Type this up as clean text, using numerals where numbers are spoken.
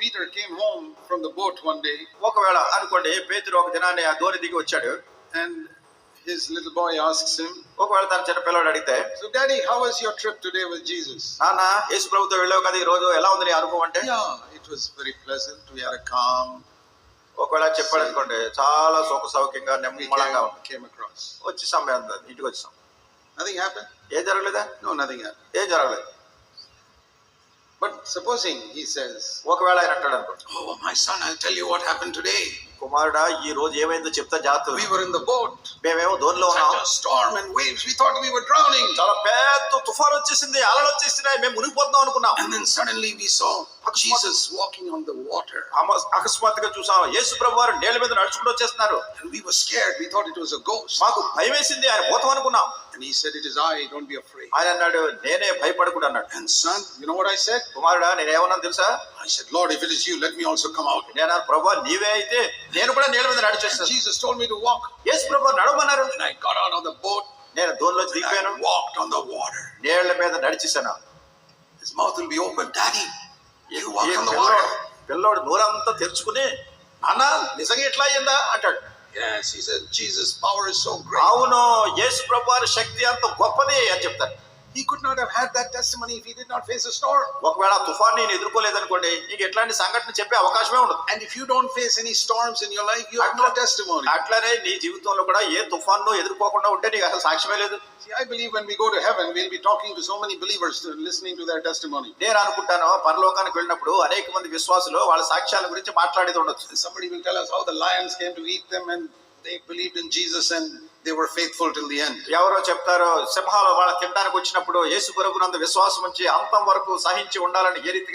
Peter came home from the boat one day, ఒకవేళ అనుకోండి పేతురు ఒక దినాన్ని ఆ దోణి దిగి వచ్చాడు. and his little boy asks him, ఒకవేళ తన చిన్న పిల్లవాడు అడిగితే, "So daddy, how was your trip today with Jesus?" నాన్న యేసు ప్రభుతో వెళ్ళావు కదా ఈ రోజు, ఎలా ఉంది నీ అనుభవం అంటే, "Yeah, it was very pleasant. We had a calm." ఒకవేళ చెప్పాడు అనుకోండి, చాలా సుఖ సౌఖ్యంగా We నెమ్మలంగా came across. వచ్చి సమయం ఇంటికి వచ్చాం. Nothing happened? ఏం జరగలేదా? No, nothing happened. ఏం జరగలేదు. But supposing he says, ఒకవేళ ఆయన అంటాడు అనుకోండి, "Oh, my son, I'll tell you what happened today. కుమారుడా ఈ రోజు ఏమైందో చెప్తా జాగ్రత్త. We were in the boat. మేమేమో దోనిలో ఉన్నాం, Such a storm and waves. We thought we were drowning. చాలా పెద్ద తుఫాను వచ్చేసింది, అలలు వచ్చేసినాయి, మేము మునిగిపోతున్నాం అనుకున్నాం. And then suddenly we saw Jesus walking on the water. అకస్మాత్తుగా చూసాం యేసు ప్రభు వారు నీళ్ళ మీద నడుచుకుంటూ వచ్చేస్తున్నారు. And we were scared. We thought it was a ghost. మాకు భయం వేసింది, ఆయన భూతం అనుకున్నాం. And he said, "It is I. Don't be afraid." ఆయన అన్నాడు, నేనే భయపడకూడదు అన్నాడు. And son, you know what I said? కుమారుడా నేనేమన్నా తెలుసా? I said, "Lord, if it is you, let me also come out." నేను ప్రభు నీవే అయితే నేను కూడా నీళ్ళ మీద నడిచేస్తాను. Jesus told me to walk. Yesu Prabhu నడవమన్నారు. And I got out of the boat. నేను దోనిలోంచి And దిగిపోయాను, I walked on the water. నీళ్ల మీద నడిచేసాను. His mouth will be open. "Daddy, you walk on the water." పిల్లోడు నోరంతా తెరుచుకుని, అన్న నిజంగా ఎట్లా అయ్యిందా అంటాడు. Yes, he said, Jesus' power is so great. అవును యేసు ప్రభు వారి శక్తి అంత గొప్పది అని చెప్తారు. He could not have had that testimony if he did not face a storm. ఒకవేళ తుఫాన్ నేను ఎదుర్కోలేదనుకోండి, నీకు ఎట్లాంటి సంఘటన చెప్పే అవకాశమే ఉండదు. And if you don't face any storms in your life, you have no testimony. అట్లనే నీ జీవితంలో కూడా ఏ తుఫాన్ను ఎదుర్కోకుండా ఉంటే నీకు అసలు సాక్ష్యమే లేదు. See, I believe when we go to heaven, we'll be talking to so many believers, listening to their testimony. నేను అనుకుంటాను పరలోకానికి వెళ్ళినప్పుడు అనేక మంది విశ్వాసులు వాళ్ళ సాక్ష్యాల గురించి మాట్లాడేది ఉండొచ్చు. Somebody will tell us how the lions came to eat them and they believed in Jesus and they were faithful till the end. ఎవరో చెప్తారో సింహాలు వాళ్ళ తినడానికి వచ్చినప్పుడు యేసు ప్రభువునందు విశ్వాసం ఉంచి అంతం వరకు సహించి ఉండాలని ఏ రీతిగా